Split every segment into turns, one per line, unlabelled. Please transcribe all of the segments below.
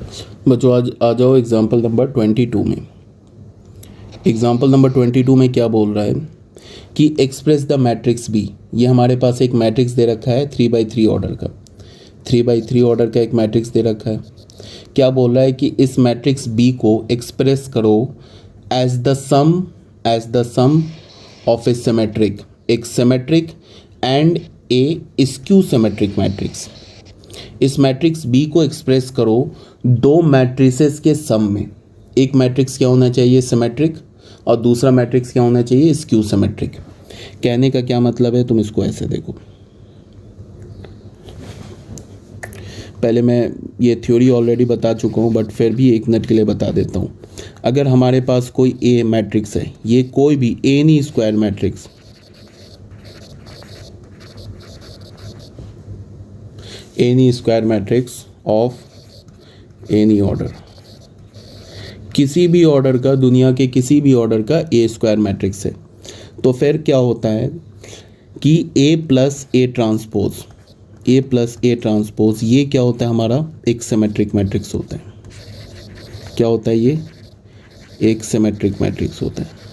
बच्चों आज आ जाओ एग्जाम्पल नंबर 22 में। एग्जाम्पल नंबर 22 में क्या बोल रहा है कि एक्सप्रेस द मैट्रिक्स बी। ये हमारे पास एक मैट्रिक्स दे रखा है 3/3 ऑर्डर का, 3/3 ऑर्डर का एक मैट्रिक्स दे रखा है। क्या बोल रहा है कि इस मैट्रिक्स बी को एक्सप्रेस करो as the sum of a symmetric, एक symmetric and a skew symmetric matrix. इस मैट्रिक्स बी को एक्सप्रेस करो दो मैट्रिसेस के सम में। एक मैट्रिक्स क्या होना चाहिए, सिमेट्रिक, और दूसरा मैट्रिक्स क्या होना चाहिए, स्क्यू सिमेट्रिक। कहने का क्या मतलब है, तुम इसको ऐसे देखो। पहले मैं ये थ्योरी ऑलरेडी बता चुका हूँ, बट फिर भी 1 मिनट के लिए बता देता हूँ। अगर हमारे पास कोई ए मैट्रिक्स है, ये कोई भी N E square matrix, N E square matrix of any order, किसी भी ऑर्डर का, दुनिया के किसी भी ऑर्डर का ए स्क्वायर मैट्रिक्स है, तो फिर क्या होता है कि A plus A transpose, A plus A transpose, ये क्या होता है, हमारा एक सिमेट्रिक मैट्रिक्स होता है। क्या होता है, ये एक सिमेट्रिक मैट्रिक्स होता है।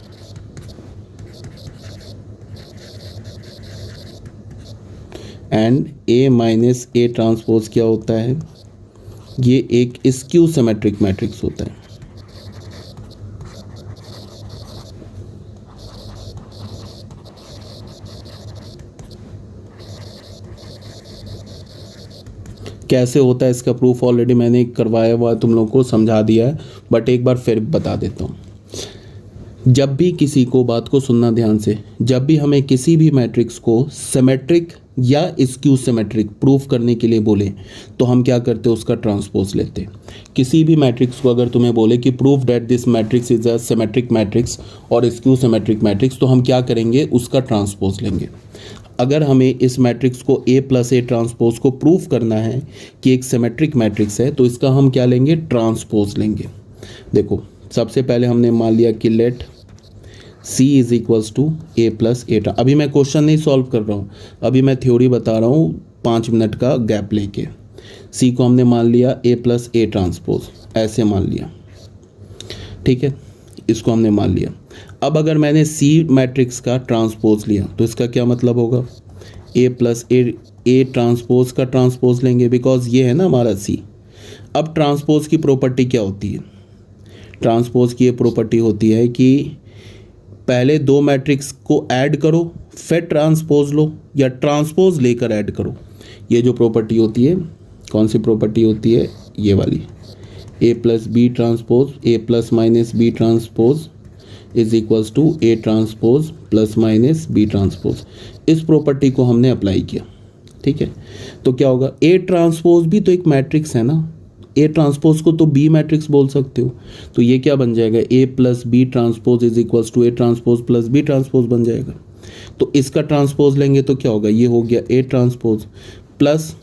And A minus A transpose क्या होता है, ये एक स्क्यू सिमेट्रिक मैट्रिक्स होता है। कैसे होता है इसका प्रूफ ऑलरेडी मैंने करवाया हुआ, तुम लोगों को समझा दिया है, बट एक बार फिर बता देता हूँ। जब भी किसी को, बात को सुनना ध्यान से, जब भी हमें किसी भी मैट्रिक्स को सिमेट्रिक या स्क्यू सिमेट्रिक प्रूफ करने के लिए बोले, तो हम क्या करते हैं, उसका ट्रांसपोज लेते। किसी भी मैट्रिक्स को अगर तुम्हें बोले कि proof that this matrix is a symmetric matrix और स्क्यू सिमेट्रिक मैट्रिक्स, तो हम क्या करेंगे, उसका ट्रांसपोज लेंगे। अगर हमें इस मैट्रिक्स को ए प्लस ए ट्रांसपोज को प्रूफ करना है कि एक सिमेट्रिक मैट्रिक्स है, तो इसका हम क्या लेंगे, ट्रांसपोज लेंगे। देखो, सबसे पहले हमने मान लिया कि let C is equals to A plus A. अभी मैं क्वेश्चन नहीं सॉल्व कर रहा हूँ, अभी मैं थ्योरी बता रहा हूँ 5 मिनट का गैप लेके। C को हमने मान लिया ए प्लस ए ट्रांसपोज, ऐसे मान लिया, ठीक है, इसको हमने मान लिया। अब अगर मैंने C मैट्रिक्स का ट्रांसपोज लिया, तो इसका क्या मतलब होगा, ए प्लस ए ट्रांसपोज का ट्रांसपोज लेंगे, बिकॉज ये है ना हमारा C। अब ट्रांसपोज की प्रॉपर्टी क्या होती है, ट्रांसपोज की ये प्रॉपर्टी होती है कि पहले दो मैट्रिक्स को ऐड करो फिर ट्रांसपोज लो, या ट्रांसपोज लेकर ऐड करो। ये जो प्रॉपर्टी होती है, कौन सी प्रॉपर्टी होती है, ये वाली, A plus B transpose, A plus minus B transpose is equals to A transpose plus minus B transpose. इस प्रॉपर्टी को हमने अप्लाई किया, ठीक है। तो क्या होगा, ए ट्रांसपोज भी तो एक मैट्रिक्स है ना, ए ट्रांसपोज को तो बी मैट्रिक्स बोल सकते हो। तो ये क्या बन जाएगा, A plus B transpose is equals to A transpose plus B transpose बन जाएगा। तो इसका ट्रांसपोज लेंगे तो क्या होगा, ये हो गया ए ट्रांसपोज प्लस,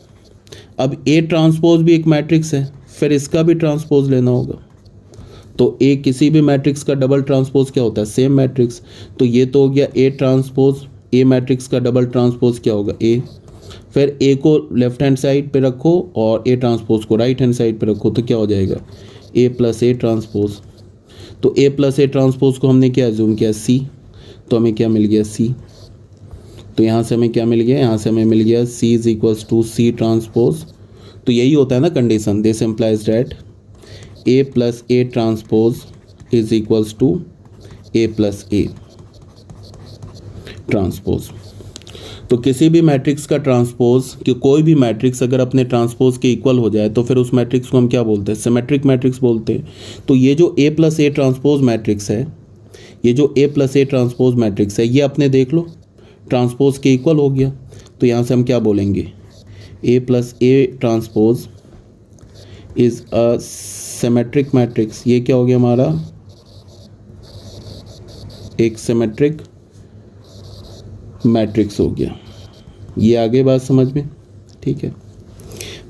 अब ए ट्रांसपोज भी एक मैट्रिक्स है, फिर इसका भी ट्रांसपोज लेना होगा। तो ए किसी भी मैट्रिक्स का डबल ट्रांसपोज क्या होता है, सेम मैट्रिक्स। तो ये तो हो गया ए ट्रांसपोज, ए मैट्रिक्स का डबल ट्रांसपोज क्या होगा, ए। फिर ए को लेफ्ट हैंड साइड पे रखो और ए ट्रांसपोज को राइट हैंड साइड पे रखो, तो क्या हो जाएगा, ए प्लस ए ट्रांसपोज। तो ए प्लस ए ट्रांसपोज को हमने क्या एज्यूम किया, सी, तो हमें क्या मिल गया, सी। तो यहाँ से हमें क्या मिल गया, यहाँ से हमें मिल गया C is equals to C transpose. तो यही होता है ना condition, this implies that A plus A transpose is equals to A plus A transpose. तो किसी भी मैट्रिक्स का ट्रांसपोज, कि कोई भी मैट्रिक्स अगर अपने ट्रांसपोज के इक्वल हो जाए, तो फिर उस मैट्रिक्स को हम क्या बोलते हैं, सिमेट्रिक मैट्रिक्स बोलते हैं। तो ये जो ए प्लस ए ट्रांसपोज मैट्रिक्स है, ये जो ए प्लस ए ट्रांसपोज मैट्रिक्स है, ये अपने देख लो ट्रांसपोज के इक्वल हो गया। तो यहाँ से हम क्या बोलेंगे, A plus A transpose is a symmetric matrix. ये क्या हो गया हमारा, एक सिमेट्रिक मैट्रिक्स हो गया। ये आगे बात समझ में, ठीक है।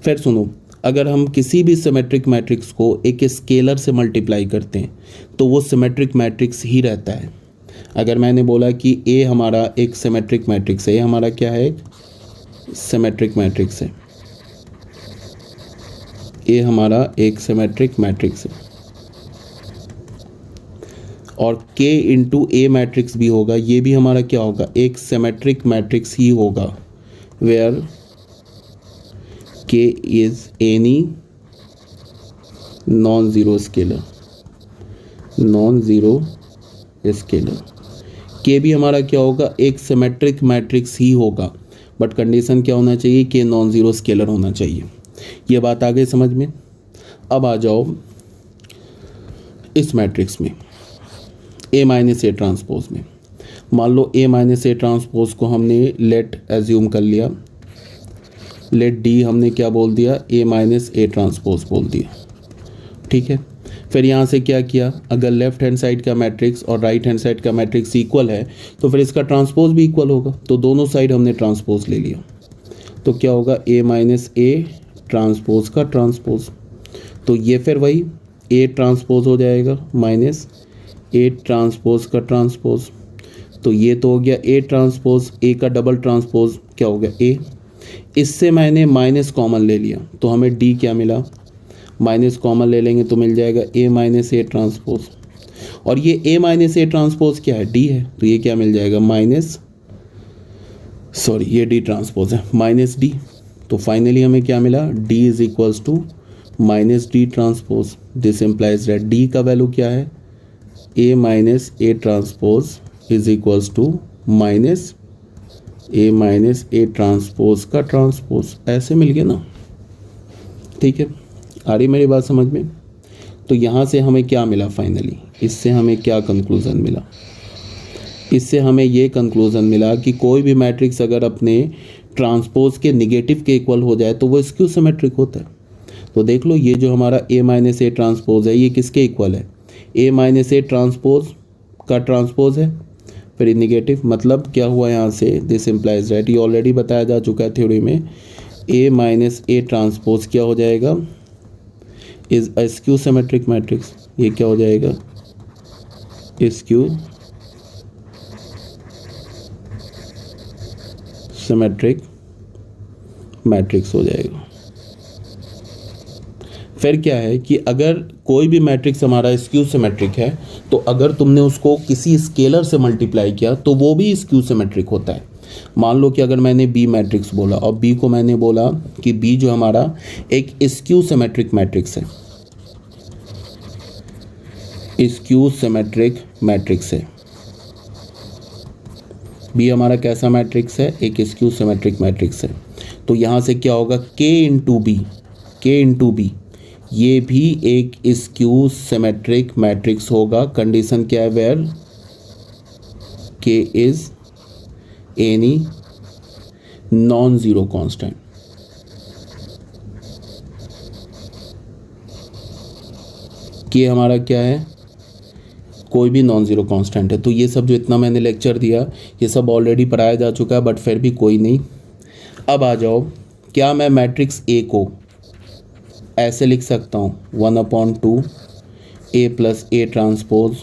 फिर सुनो, अगर हम किसी भी सिमेट्रिक मैट्रिक्स को एक स्केलर से मल्टीप्लाई करते हैं, तो वो सिमेट्रिक मैट्रिक्स ही रहता है। अगर मैंने बोला कि ए हमारा एक सिमेट्रिक मैट्रिक्स है, ये हमारा क्या है, एक सिमेट्रिक मैट्रिक्स है, ए हमारा एक सिमेट्रिक मैट्रिक्स है और K इंटू ए मैट्रिक्स भी होगा, ये भी हमारा क्या होगा, एक सिमेट्रिक मैट्रिक्स ही होगा, where K is any non zero scalar, non zero scalar. K भी हमारा क्या होगा, एक सिमेट्रिक मैट्रिक्स ही होगा, बट कंडीशन क्या होना चाहिए, K नॉन ज़ीरो स्केलर होना चाहिए। ये बात आ गई समझ में। अब आ जाओ इस मैट्रिक्स में A माइनस ए ट्रांसपोज में। मान लो A माइनस ए ट्रांसपोज को हमने लेट एज्यूम कर लिया, लेट डी हमने क्या बोल दिया, A माइनस ए ट्रांसपोज बोल दिया, ठीक है। फिर यहाँ से क्या किया, अगर लेफ्ट हैंड साइड का मैट्रिक्स और राइट हैंड साइड का मैट्रिक्स इक्वल है तो फिर इसका ट्रांसपोज भी इक्वल होगा, तो दोनों साइड हमने ट्रांसपोज ले लिया, तो क्या होगा, A माइनस ए ट्रांसपोज का ट्रांसपोज, तो ये फिर वही A ट्रांसपोज हो जाएगा माइनस ए ट्रांसपोज का ट्रांसपोज, तो ये तो हो गया A ट्रांसपोज, A का डबल ट्रांसपोज क्या हो गया A। इससे मैंने माइनस कॉमन ले लिया तो हमें D क्या मिला, माइनस कॉमन ले लेंगे तो मिल जाएगा A माइनस ए ट्रांसपोज, और ये A माइनस ए ट्रांसपोज क्या है, D है, तो ये क्या मिल जाएगा माइनस, सॉरी ये D ट्रांसपोज है माइनस D, तो फाइनली हमें क्या मिला, D is equals to minus D transpose. This implies that D का वैल्यू क्या है, A minus A transpose is equals to minus A minus A transpose का ट्रांसपोज, ऐसे मिल गया ना, ठीक है। आ रही मेरी बात समझ में। तो यहाँ से हमें क्या मिला फाइनली, इससे हमें क्या कंक्लूज़न मिला, इससे हमें ये कंक्लूज़न मिला कि कोई भी मैट्रिक्स अगर अपने ट्रांसपोज के निगेटिव के इक्वल हो जाए तो वो स्क्यू सिमेट्रिक होता है। तो देख लो ये जो हमारा A माइनस ए ट्रांसपोज है ये किसके इक्वल है, A माइनस ए ट्रांसपोज का ट्रांसपोज है, फिर निगेटिव, मतलब क्या हुआ यहाँ से, दिस इम्प्लाइज दैट, ये ऑलरेडी बताया जा चुका है थ्योरी में, A माइनस ए ट्रांसपोज क्या हो जाएगा, is a skew symmetric matrix, ये क्या हो जाएगा, स्क्यू सिमेट्रिक मैट्रिक्स हो जाएगा। फिर क्या है कि अगर कोई भी मैट्रिक्स हमारा स्क्यू सिमेट्रिक है तो अगर तुमने उसको किसी स्केलर से मल्टीप्लाई किया तो वो भी स्क्यू सिमेट्रिक होता है। मान लो कि अगर मैंने बी मैट्रिक्स बोला और बी को मैंने बोला कि बी जो हमारा एक स्क्यू सिमेट्रिक मैट्रिक्स है, स्क्यू सिमेट्रिक मैट्रिक्स है, बी हमारा कैसा मैट्रिक्स है, एक स्क्यू सिमेट्रिक मैट्रिक्स है, तो यहाँ से क्या होगा, के इंटू बी ये भी एक स्क्यू सिमेट्रिक मैट्रिक्स होगा। कंडीशन क्या है, वेयर के is any non zero constant. के हमारा क्या है, कोई भी नॉन ज़ीरो कांस्टेंट है। तो ये सब जो इतना मैंने लेक्चर दिया ये सब ऑलरेडी पढ़ाया जा चुका है, बट फिर भी कोई नहीं। अब आ जाओ, क्या मैं मैट्रिक्स ए को ऐसे लिख सकता हूँ 1/2 A plus A transpose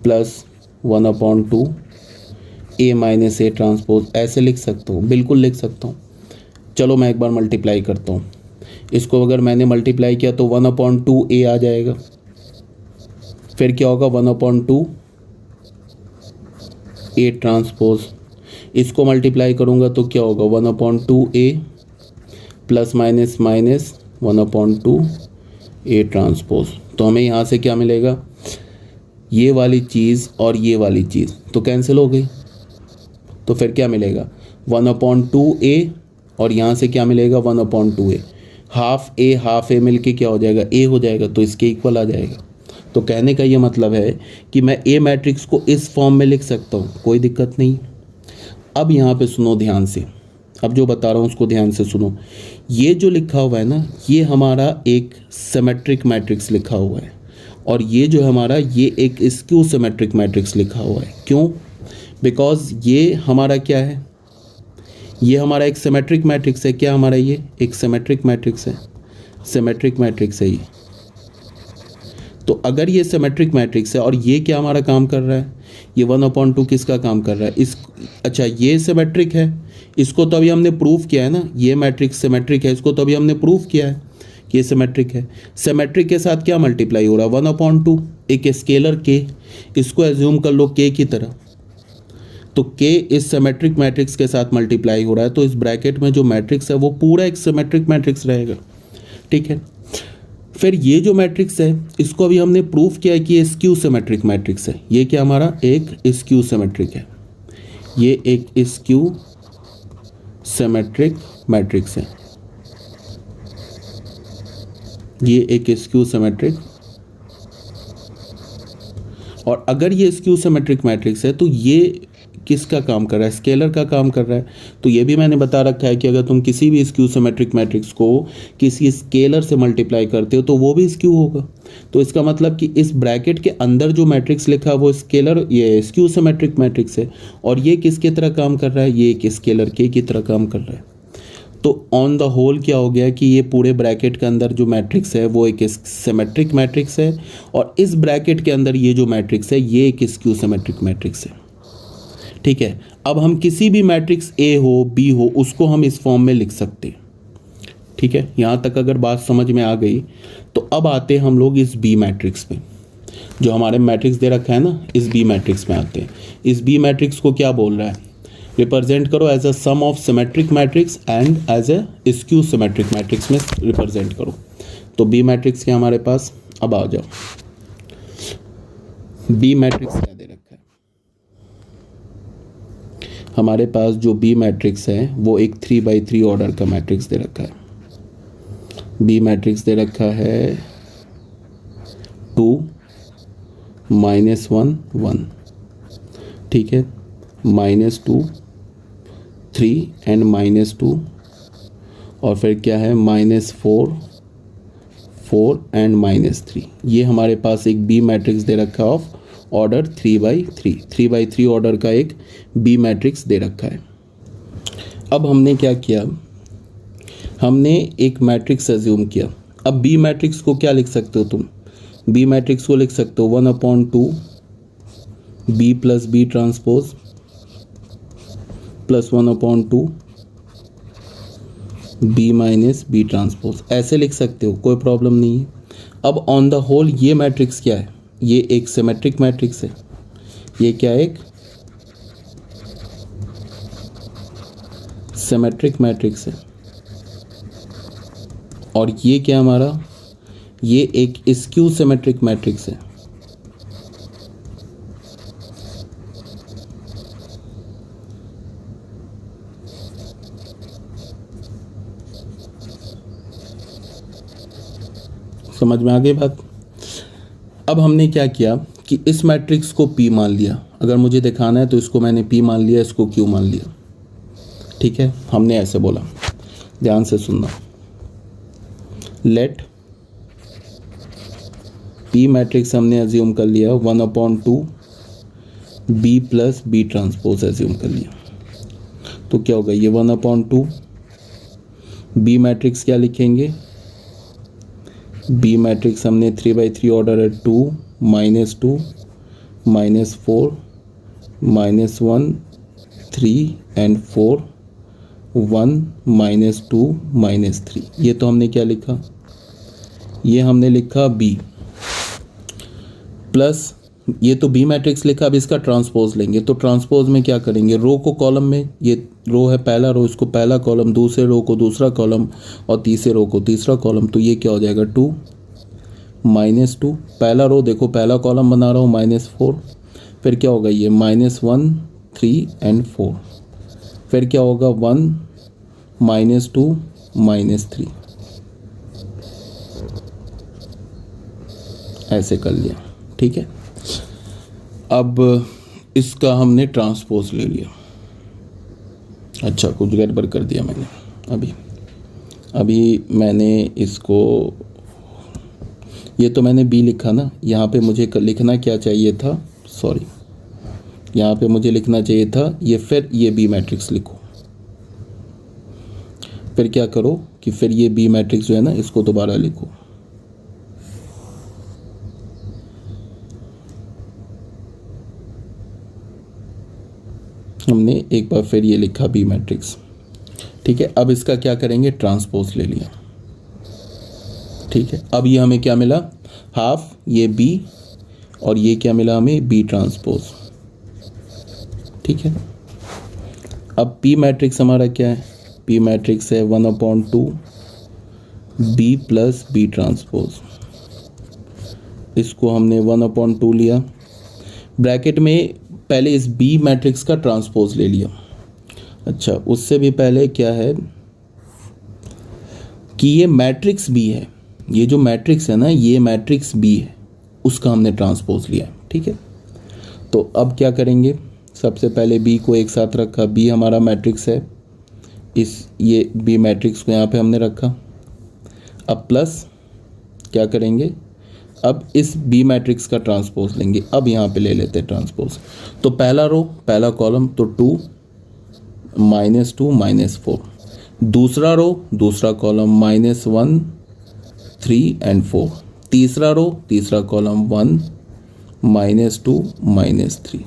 plus 1/2 A minus A transpose, ऐसे लिख सकता हूँ, बिल्कुल लिख सकता हूँ। चलो मैं एक बार मल्टीप्लाई करता हूँ, इसको अगर मैंने मल्टीप्लाई किया तो 1/2 A आ जाएगा, फिर क्या होगा 1/2 A ट्रांसपोज, इसको मल्टीप्लाई करूँगा तो क्या होगा 1/2 A plus minus 1/2 A transpose. तो हमें यहाँ से क्या मिलेगा, ये वाली चीज़ और ये वाली चीज़ तो कैंसिल हो गई, तो फिर क्या मिलेगा 1/2 A और यहाँ से क्या मिलेगा 1/2 A, हाफ ए मिल के क्या हो जाएगा A हो जाएगा, तो इसके इक्वल आ जाएगा। तो कहने का ये मतलब है कि मैं A मैट्रिक्स को इस फॉर्म में लिख सकता हूँ, कोई दिक्कत नहीं। अब यहाँ पे सुनो ध्यान से, अब जो बता रहा हूँ उसको ध्यान से सुनो। ये जो लिखा हुआ है ना, ये हमारा एक सिमेट्रिक मैट्रिक्स लिखा हुआ है, और ये जो हमारा ये एक स्क्यू सिमेट्रिक मैट्रिक्स लिखा हुआ है। क्यों? बिकॉज ये हमारा क्या है, ये हमारा एक सिमेट्रिक मैट्रिक्स है। क्या हमारा ये एक सिमेट्रिक मैट्रिक्स है, सिमेट्रिक मैट्रिक्स है ये। तो अगर ये सिमेट्रिक मैट्रिक्स है और ये क्या हमारा काम कर रहा है, ये 1/2 किसका काम कर रहा है, इस, अच्छा ये सिमेट्रिक है, इसको तो अभी हमने प्रूफ किया है ना, ये मैट्रिक्स सिमेट्रिक है, इसको तो अभी हमने प्रूफ किया है कि ये सिमेट्रिक है। सिमेट्रिक के साथ क्या मल्टीप्लाई हो रहा है, 1/2, एक स्केलर के, इसको एज्यूम कर लो के की तरह, तो के इस सिमेट्रिक मैट्रिक्स के साथ मल्टीप्लाई हो रहा है, तो इस ब्रैकेट में जो मैट्रिक्स है वो पूरा एक सिमेट्रिक मैट्रिक्स रहेगा, ठीक है। फिर ये जो मैट्रिक्स है इसको अभी हमने प्रूफ किया है कि ये स्क्यू सिमेट्रिक मैट्रिक्स है। ये क्या हमारा एक स्क्यू सिमेट्रिक है, ये एक स्क्यू सिमेट्रिक मैट्रिक्स है, ये एक स्क्यू सिमेट्रिक। और अगर ये स्क्यू सिमेट्रिक मैट्रिक्स है तो ये किसका काम कर रहा है, स्केलर का काम कर रहा है। तो ये भी मैंने बता रखा है कि अगर तुम किसी भी स्क्यू सिमेट्रिक मैट्रिक्स को किसी स्केलर से मल्टीप्लाई करते हो तो वो भी स्क्यू होगा। तो इसका मतलब कि इस ब्रैकेट के अंदर जो मैट्रिक्स लिखा है वो स्केलर, ये स्क्यू सिमेट्रिक मैट्रिक्स है। और ये किसकी तरह काम कर रहा है, ये एक स्केलर के की तरह काम कर रहा है। तो ऑन द होल क्या हो गया कि ये पूरे ब्रैकेट के अंदर जो मैट्रिक्स है वो एक सिमेट्रिक मैट्रिक्स है, और इस ब्रैकेट के अंदर ये जो मैट्रिक्स है ये एक स्क्यू सिमेट्रिक मैट्रिक्स है, ठीक है। अब हम किसी भी मैट्रिक्स ए हो बी हो उसको हम इस फॉर्म में लिख सकते हैं, ठीक है। यहाँ तक अगर बात समझ में आ गई तो अब आते हैं हम लोग इस बी मैट्रिक्स में, जो हमारे मैट्रिक्स दे रखा है ना, इस बी मैट्रिक्स में आते हैं। इस बी मैट्रिक्स को क्या बोल रहा है, रिप्रेजेंट करो as a sum of symmetric matrix and as a skew symmetric matrix में रिप्रेजेंट करो। तो बी मैट्रिक्स के हमारे पास, अब आ जाओ बी मैट्रिक्स क्या दे रखा है। हमारे पास जो बी मैट्रिक्स है वो एक 3x3 ऑर्डर का मैट्रिक्स दे रखा है। बी मैट्रिक्स दे रखा है 2 -1 1, ठीक है, -2 3 एंड -2, और फिर क्या है -4 4 एंड -3। ये हमारे पास एक बी मैट्रिक्स दे रखा है ऑफ ऑर्डर 3x3 ऑर्डर का एक बी मैट्रिक्स दे रखा है। अब हमने क्या किया, हमने एक मैट्रिक्स एज्यूम किया। अब बी मैट्रिक्स को क्या लिख सकते हो तुम, बी मैट्रिक्स को लिख सकते हो 1/2 B plus B transpose plus 1/2 B minus B transpose, ऐसे लिख सकते हो, कोई प्रॉब्लम नहीं है। अब ऑन द होल ये मैट्रिक्स क्या है, ये एक सिमेट्रिक मैट्रिक्स है। ये क्या एक सिमेट्रिक मैट्रिक्स है, और ये क्या हमारा, ये एक स्क्यू सिमेट्रिक मैट्रिक्स है। समझ में आ गई बात। अब हमने क्या किया कि इस मैट्रिक्स को P मान लिया, अगर मुझे दिखाना है तो इसको मैंने P मान लिया, इसको Q मान लिया, ठीक है। हमने ऐसे बोला, ध्यान से सुनना, लेट P मैट्रिक्स हमने एज्यूम कर लिया 1/2 B plus B transpose assume कर लिया। तो क्या होगा, ये 1/2 बी मैट्रिक्स क्या लिखेंगे, बी मैट्रिक्स हमने 3x3 ऑर्डर है 2 -2 -4 -1 3 एंड 4 1 -2 -3। ये तो हमने क्या लिखा, ये हमने लिखा बी प्लस, ये तो बी मैट्रिक्स लिखा। अब इसका ट्रांसपोज लेंगे, तो ट्रांसपोज में क्या करेंगे, रो को कॉलम में, ये रो है पहला रो, इसको पहला कॉलम, दूसरे रो को दूसरा कॉलम, और तीसरे रो को तीसरा कॉलम। तो ये क्या हो जाएगा 2 -2, पहला रो देखो पहला कॉलम बना रहा हूँ -4, फिर क्या होगा ये -1 3 एंड 4, फिर क्या होगा 1 -2 -3, ऐसे कर लिया, ठीक है। अब इसका हमने ट्रांसपोज ले लिया। अच्छा, कुछ गड़बड़ कर दिया मैंने अभी मैंने इसको, ये तो मैंने बी लिखा ना, यहाँ पे मुझे लिखना क्या चाहिए था, सॉरी, यहाँ पे मुझे लिखना चाहिए था ये, फिर ये बी मैट्रिक्स लिखो, फिर क्या करो कि फिर ये बी मैट्रिक्स जो है ना इसको दोबारा लिखो। हमने एक बार फिर ये लिखा बी मैट्रिक्स, ठीक है, अब इसका क्या करेंगे, ट्रांसपोज ले लिया। ठीक है, अब ये हमें क्या मिला, हाफ ये बी और ये क्या मिला हमें, बी ट्रांसपोज। ठीक है, अब पी मैट्रिक्स हमारा क्या है, पी मैट्रिक्स है 1/2 बी प्लस बी ट्रांसपोज। इसको हमने 1/2 लिया, ब्रैकेट में पहले इस बी मैट्रिक्स का ट्रांसपोज ले लिया। अच्छा, उससे भी पहले क्या है कि ये मैट्रिक्स बी है, ये जो मैट्रिक्स है ना, ये मैट्रिक्स बी है, उसका हमने ट्रांसपोज लिया। ठीक है, तो अब क्या करेंगे, सबसे पहले बी को एक साथ रखा, बी हमारा मैट्रिक्स है, ये बी मैट्रिक्स को यहाँ पे हमने रखा। अब प्लस क्या करेंगे, अब इस बी मैट्रिक्स का ट्रांसपोज लेंगे। अब यहाँ पे ले लेते हैं ट्रांसपोज, तो पहला रो पहला कॉलम तो 2 -2 -4, दूसरा रो दूसरा कॉलम -1 3 and 4, तीसरा रो तीसरा कॉलम 1 -2 -3।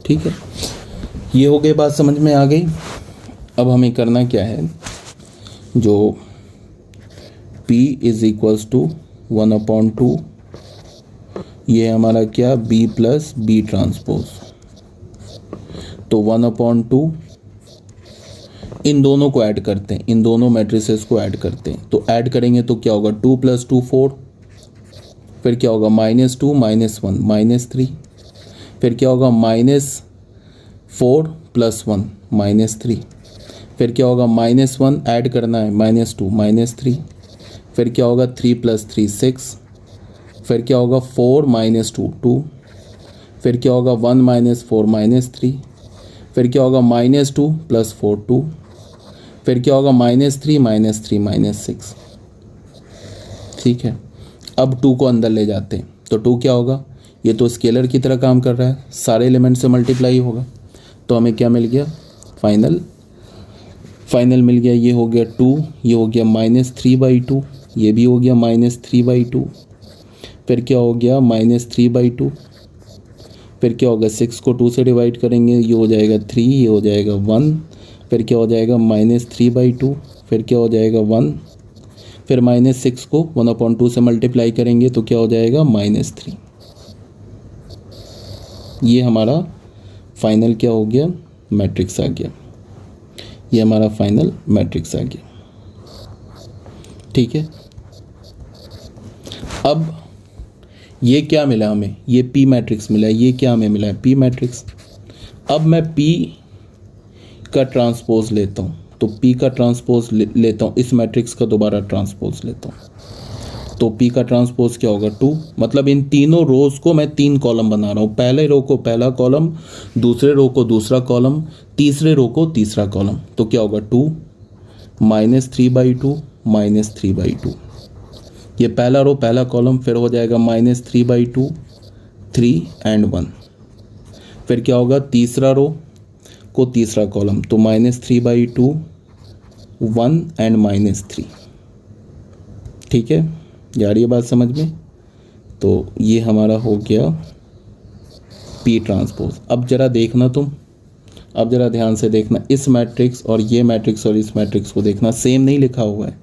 ठीक है, ये हो गई बात, समझ में आ गई। अब हमें करना क्या है, जो P = 1/2, ये हमारा क्या, B प्लस बी ट्रांसपोज, तो 1/2 इन दोनों को ऐड करते हैं, इन दोनों मैट्रिसेस को ऐड करते हैं। तो ऐड करेंगे तो क्या होगा, 2 + 2 4, फिर क्या होगा -2 -1 -3, फिर क्या होगा -4 + 1 -3, फिर क्या होगा -1 ऐड करना है, -2 -3, फिर क्या होगा 3 + 3 6, फिर क्या होगा 4 -2 2, फिर क्या होगा 1 -4 -3, फिर क्या होगा -2 + 4 2, फिर क्या होगा -3 -3 -6। ठीक है, अब 2 को अंदर ले जाते हैं, तो 2 क्या होगा, ये तो स्केलर की तरह काम कर रहा है, सारे एलिमेंट से मल्टीप्लाई होगा। तो हमें क्या मिल गया, फाइनल मिल गया, ये हो गया 2, ये हो गया -3/2, ये भी हो गया -3/2, फिर क्या हो गया -3/2, फिर क्या होगा 6 को 2 से डिवाइड करेंगे, ये हो जाएगा 3, ये हो जाएगा 1, फिर क्या हो जाएगा -3/2, फिर क्या हो जाएगा 1, फिर -6 को 1/2 से मल्टीप्लाई करेंगे तो क्या हो जाएगा -3। ये हमारा फाइनल क्या हो गया, मैट्रिक्स आ गया, ये हमारा फाइनल मैट्रिक्स आ गया। ठीक है, अब ये क्या मिला हमें, ये पी मैट्रिक्स मिला है, ये क्या हमें मिला है, पी मैट्रिक्स। अब मैं पी का ट्रांसपोज लेता हूँ, तो पी का ट्रांसपोज लेता हूँ, इस मैट्रिक्स का दोबारा ट्रांसपोज लेता हूँ, तो पी का ट्रांसपोज क्या होगा 2, मतलब इन तीनों रोज को मैं 3 कॉलम बना रहा हूँ, पहले रो को पहला कॉलम, दूसरे रो को दूसरा कॉलम, तीसरे रो को तीसरा कॉलम। तो क्या होगा 2 -3/2 -3/2, ये पहला रो पहला कॉलम, फिर हो जाएगा -3/2 3 and 1, फिर क्या होगा तीसरा रो को तीसरा कॉलम, तो -3/2 1 and -3। ठीक है, जा रही है बात समझ में। तो ये हमारा हो गया पी ट्रांसपोज। अब ज़रा देखना तुम, अब ज़रा ध्यान से देखना, इस मैट्रिक्स और ये मैट्रिक्स और इस मैट्रिक्स को देखना, सेम नहीं लिखा हुआ है।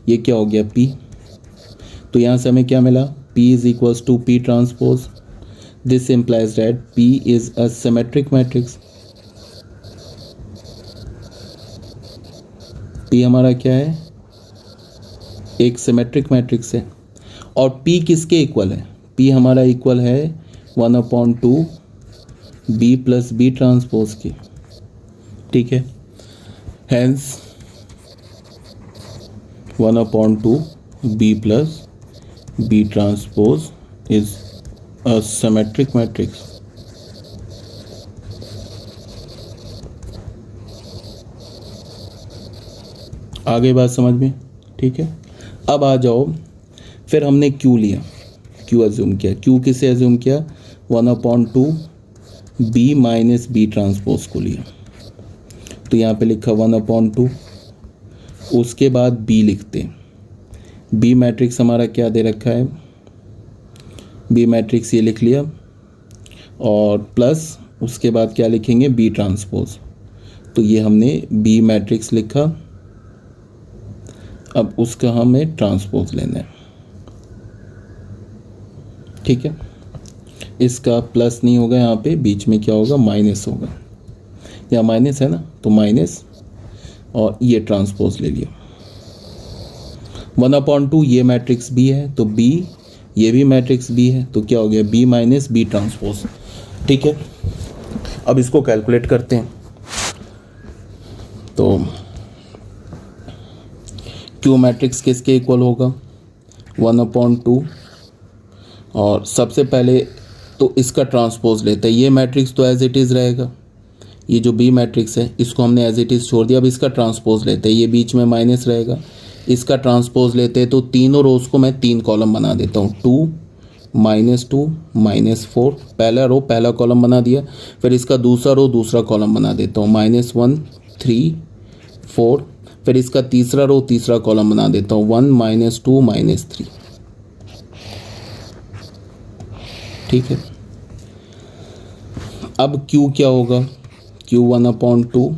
ये क्या हो गया पी, तो यहाँ से हमें क्या मिला, P = P transpose, this implies that P is a symmetric matrix. P हमारा क्या है, एक सिमेट्रिक मैट्रिक्स है, और P किसके इक्वल है, P हमारा इक्वल है 1/2 B प्लस बी ट्रांसपोज की। ठीक है, hence 1/2 B plus B transpose is a symmetric matrix. आगे बात समझ में। ठीक है, अब आ जाओ, फिर हमने Q लिया, Q एज्यूम किया, Q किसे एज्यूम किया, 1/2 B माइनस बी ट्रांसपोज को लिया, तो यहाँ पे लिखा 1/2, उसके बाद B लिखते हैं, बी मैट्रिक्स हमारा क्या दे रखा है, बी मैट्रिक्स ये लिख लिया, और प्लस उसके बाद क्या लिखेंगे, बी ट्रांसपोज। तो ये हमने बी मैट्रिक्स लिखा, अब उसका हमें ट्रांसपोज लेना है, ठीक है। इसका प्लस नहीं होगा, यहाँ पे बीच में क्या होगा, माइनस होगा, या माइनस है ना, तो माइनस, और ये ट्रांसपोज ले लिया। 1/2 ये मैट्रिक्स बी है, तो बी, ये भी मैट्रिक्स बी है, तो क्या हो गया, बी माइनस बी ट्रांसपोज, ठीक है। अब इसको कैलकुलेट करते हैं। तो क्यू मैट्रिक्स किसके इक्वल होगा, 1/2, और सबसे पहले तो इसका ट्रांसपोज लेते हैं। ये मैट्रिक्स तो एज इट इज़ रहेगा, ये जो बी मैट्रिक्स है इसको हमने एज इट इज़ छोड़ दिया। अब इसका ट्रांसपोज लेते हैं, ये बीच में माइनस रहेगा, इसका ट्रांसपोज लेते हैं। तो तीनों रोज को मैं 3 कॉलम बना देता हूँ, 2 -2 -4, पहला रो पहला कॉलम बना दिया। फिर इसका दूसरा रो दूसरा कॉलम बना देता हूँ, -1 3 4। फिर इसका तीसरा रो तीसरा कॉलम बना देता हूँ, 1 -2 -3, ठीक है। अब Q क्या होगा, Q 1/2।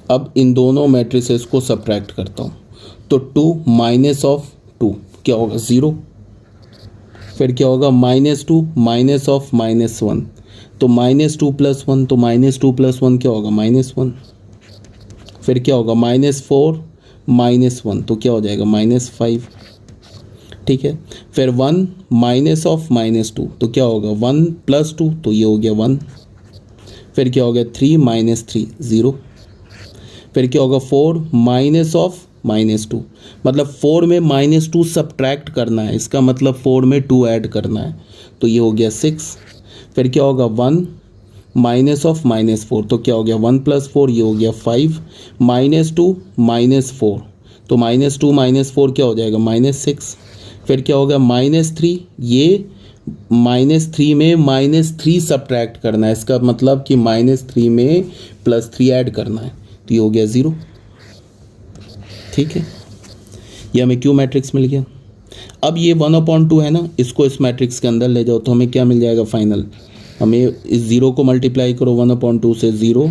अब इन दोनों मैट्रिसेस को सब्ट्रैक्ट करता हूँ, तो 2 माइनस ऑफ 2 क्या होगा, 0। फिर क्या होगा, -2 माइनस ऑफ -1, तो -2 + 1, तो -2 + 1 क्या होगा, -1। फिर क्या होगा, -4 -1, तो क्या हो जाएगा, -5, ठीक है। फिर 1 माइनस ऑफ -2, तो क्या होगा, 1 + 2, तो ये हो गया 1। फिर क्या हो गया, 3 -3 0। फिर क्या होगा, 4 माइनस ऑफ -2, मतलब 4 में -2 सब्ट्रैक्ट करना है, इसका मतलब 4 में 2 ऐड करना है, तो ये हो गया 6। फिर क्या होगा, 1 माइनस ऑफ -4, तो क्या हो गया, 1 + 4, ये हो गया 5, -2 -4, तो -2 -4 क्या हो जाएगा, -6। फिर क्या होगा, -3, ये -3 में -3 सब्ट्रैक्ट करना है, इसका मतलब कि -3 में +3 ऐड करना है, तो ये हो गया 0, ठीक है। ये हमें क्यू मैट्रिक्स मिल गया। अब ये 1/2 है ना, इसको इस मैट्रिक्स के अंदर ले जाओ, तो हमें क्या मिल जाएगा फाइनल, हमें इस 0 को मल्टीप्लाई करो 1/2 से, 0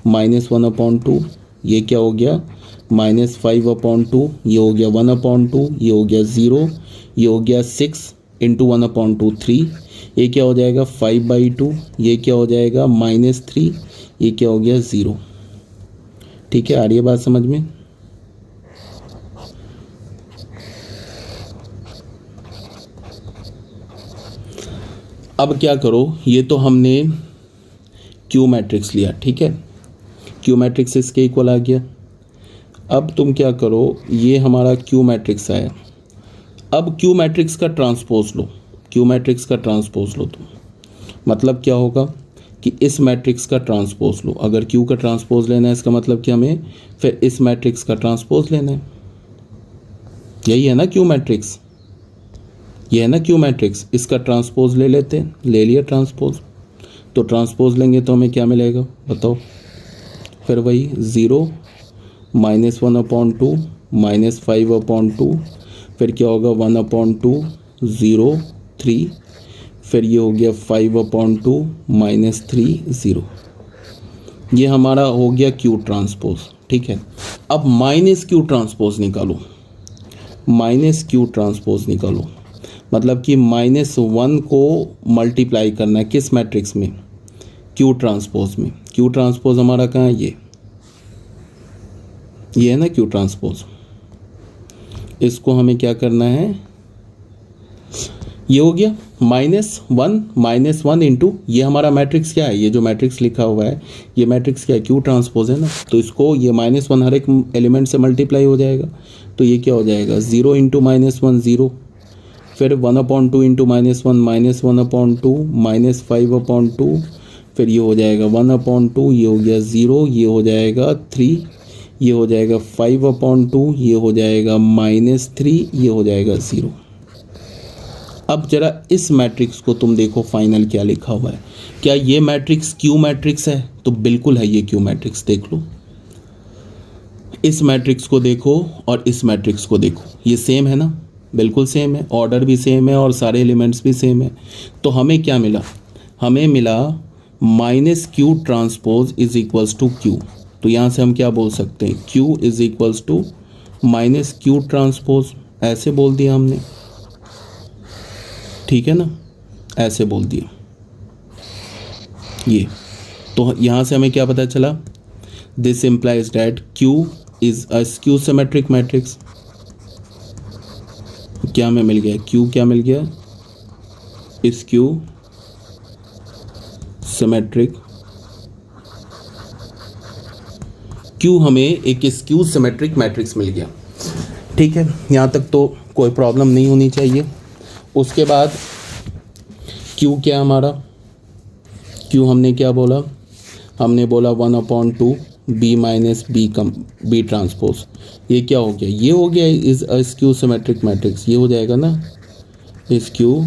-1/2, ये क्या हो गया, -5/2, ये हो गया 1/2, ये हो गया 0, ये हो गया 6 × 1/2 3, ये क्या हो जाएगा 5/2, ये क्या हो जाएगा -3, ये क्या हो गया 0, ठीक है। आ रही है बात समझ में। अब क्या करो, ये तो हमने क्यू मैट्रिक्स लिया, ठीक है, क्यू मैट्रिक्स इसके इक्वल आ गया। अब तुम क्या करो, ये हमारा क्यू मैट्रिक्स आया, अब क्यू मैट्रिक्स का ट्रांसपोज लो, क्यू मैट्रिक्स का ट्रांसपोज लो। तो मतलब क्या होगा कि इस मैट्रिक्स का ट्रांसपोज लो, अगर क्यू का ट्रांसपोज लेना है इसका मतलब कि हमें फिर इस मैट्रिक्स का ट्रांसपोज लेना है, यही है ना क्यू मैट्रिक्स, ये है ना क्यू मैट्रिक्स, इसका ट्रांसपोज ले लेते हैं, ले लिया ट्रांसपोज। तो ट्रांसपोज लेंगे तो हमें क्या मिलेगा बताओ, फिर वही 0 -1/2 -5/2, फिर क्या होगा 1/2 0 3, फिर ये हो गया 5/2 -3 0, ये हमारा हो गया क्यू ट्रांसपोज, ठीक है। अब -q ट्रांसपोज निकालो, -q ट्रांसपोज निकालो, मतलब कि -1 को मल्टीप्लाई करना है किस मैट्रिक्स में, क्यू ट्रांसपोज में। क्यू ट्रांसपोज हमारा कहाँ है, ये है ना क्यू ट्रांसपोज, इसको हमें क्या करना है, ये हो गया -1 इंटू, ये हमारा मैट्रिक्स क्या है, ये जो मैट्रिक्स लिखा हुआ है ये मैट्रिक्स क्या है, क्यू ट्रांसपोज है ना, तो इसको ये -1 हर एक एलिमेंट से मल्टीप्लाई हो जाएगा, तो ये क्या हो जाएगा 0 × -1 0, फिर 1/2 इंटू -1 -1/2 -5/2, फिर ये हो जाएगा 1/2, ये हो गया 0, ये हो जाएगा 3, ये हो जाएगा 5/2, ये हो जाएगा -3, ये हो जाएगा 0। अब जरा इस मैट्रिक्स को तुम देखो फाइनल क्या लिखा हुआ है, क्या ये मैट्रिक्स क्यू मैट्रिक्स है, तो बिल्कुल है ये क्यू मैट्रिक्स, देख लो इस मैट्रिक्स को देखो और इस मैट्रिक्स को देखो, ये सेम है ना, बिल्कुल सेम है, ऑर्डर भी सेम है और सारे एलिमेंट्स भी सेम है। तो हमें क्या मिला, हमें मिला minus Q transpose is equals to Q. तो यहाँ से हम क्या बोल सकते हैं, Q is equals to minus Q transpose, ऐसे बोल दिया हमने, ठीक है ना, ऐसे बोल दिया ये। तो यहाँ से हमें क्या पता चला, this implies that Q is a skew symmetric matrix. क्या हमें मिल गया, क्यू क्या मिल गया, स्क्यू सिमेट्रिक। क्यू हमें एक स्क्यू सिमेट्रिक मैट्रिक्स मिल गया, ठीक है। यहाँ तक तो कोई प्रॉब्लम नहीं होनी चाहिए। उसके बाद क्यू क्या हमारा, क्यू हमने क्या बोला, हमने बोला 1/2 बी माइनस बी ट्रांसपोज। ये क्या हो गया, ये हो गया is a skew symmetric matrix, ये हो जाएगा ना स्क्यू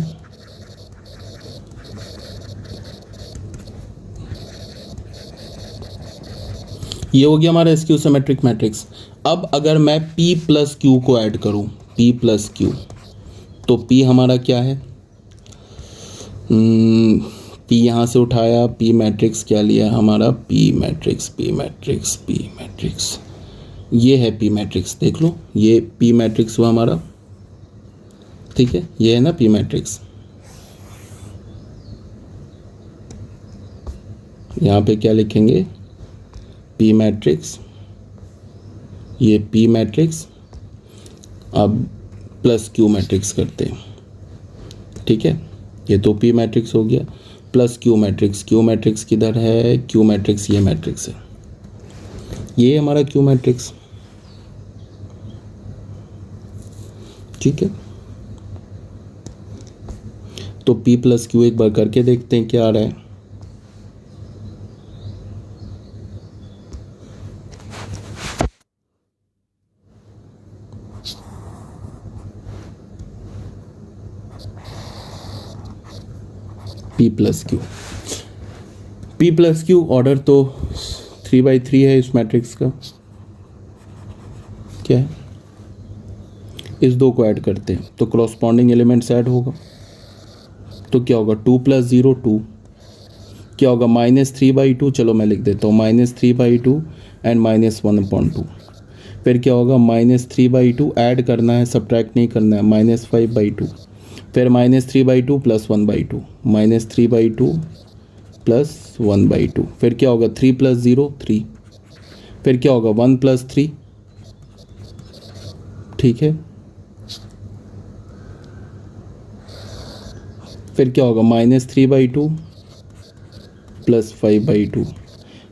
ये हो गया हमारा स्क्यू सिमेट्रिक मैट्रिक्स। अब अगर मैं P प्लस क्यू को ऐड करूं, P प्लस क्यू, तो P हमारा क्या है, P यहाँ से उठाया, P मैट्रिक्स क्या लिया हमारा, P matrix, P matrix, P matrix, ये है P मैट्रिक्स, देख लो ये P मैट्रिक्स हुआ हमारा, ठीक है, ये है ना P मैट्रिक्स। यहाँ पे क्या लिखेंगे, P मैट्रिक्स, ये P मैट्रिक्स, अब प्लस Q मैट्रिक्स करते हैं, ठीक है। ये तो P मैट्रिक्स हो गया, plus Q matrix, Q matrix किधर है, Q मैट्रिक्स ये मैट्रिक्स है, ये हमारा Q मैट्रिक्स, ठीक है। तो P प्लस Q एक बार करके देखते हैं क्या आ रहा है। P प्लस क्यू ऑर्डर तो 3/3 है इस मैट्रिक्स का, क्या है, इस दो को ऐड करते हैं तो क्रॉसपॉन्डिंग एलिमेंट्स ऐड होगा, तो क्या होगा 2 + 0 2, क्या होगा -3/2, चलो मैं लिख देता हूँ -3/2 एंड -1/2, फिर क्या होगा -3/2 ऐड करना है, सब्ट्रैक्ट नहीं करना है, -5/2, फिर -3/2 + 1/2, -3/2 + 1/2, फिर क्या होगा 3 + 0 3, फिर क्या होगा 1 + 3, ठीक है, फिर क्या होगा -3/2 + 5/2,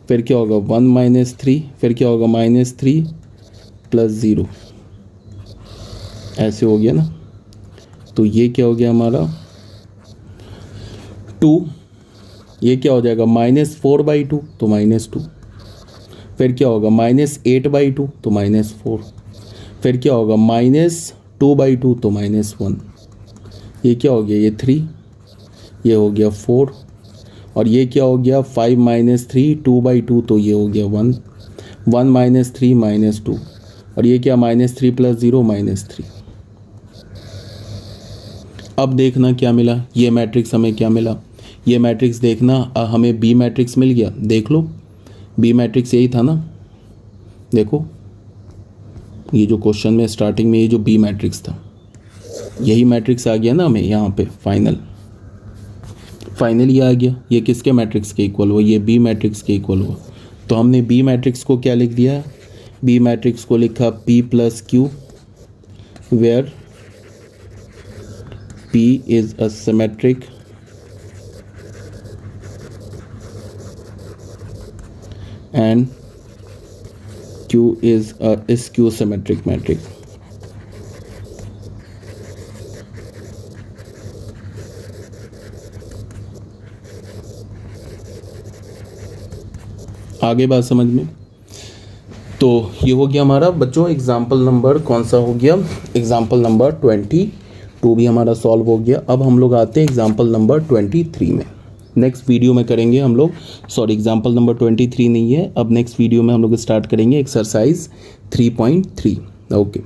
फिर क्या होगा 1 - 3, फिर क्या होगा -3 + 0, ऐसे हो गया ना। तो ये क्या हो गया हमारा 2, ये क्या हो जाएगा -4/2 तो -2, फिर क्या होगा -8/2 तो -4, फिर क्या होगा -2/2 तो -1, ये क्या हो गया, ये 3, ये हो गया 4, और ये क्या हो गया 5 - 3 2/2 तो ये हो गया 1, 1 - 3 -2, और ये क्या -3 + 0 -3। अब देखना क्या मिला, ये मैट्रिक्स हमें क्या मिला, ये मैट्रिक्स देखना हमें बी मैट्रिक्स मिल गया, देख लो बी मैट्रिक्स यही था ना, देखो ये जो क्वेश्चन में स्टार्टिंग में ये जो बी मैट्रिक्स था यही मैट्रिक्स आ गया ना हमें यहाँ पे, फाइनल ये आ गया, ये किसके मैट्रिक्स के इक्वल हुआ, ये बी मैट्रिक्स के इक्वल हुआ। तो हमने बी मैट्रिक्स को क्या लिख दिया, बी मैट्रिक्स को लिखा P + Q where P is a symmetric and Q is a skew symmetric matrix। आगे बात समझ में। तो ये हो गया हमारा बच्चों एग्जाम्पल नंबर कौन सा हो गया, एग्जाम्पल नंबर 22 भी हमारा सॉल्व हो गया। अब हम लोग आते हैं एग्जाम्पल नंबर 23 में। नेक्स्ट वीडियो में करेंगे हम लोग, सॉरी एग्जाम्पल नंबर 23 नहीं है, अब नेक्स्ट वीडियो में हम लोग स्टार्ट करेंगे एक्सरसाइज 3.3। ओके।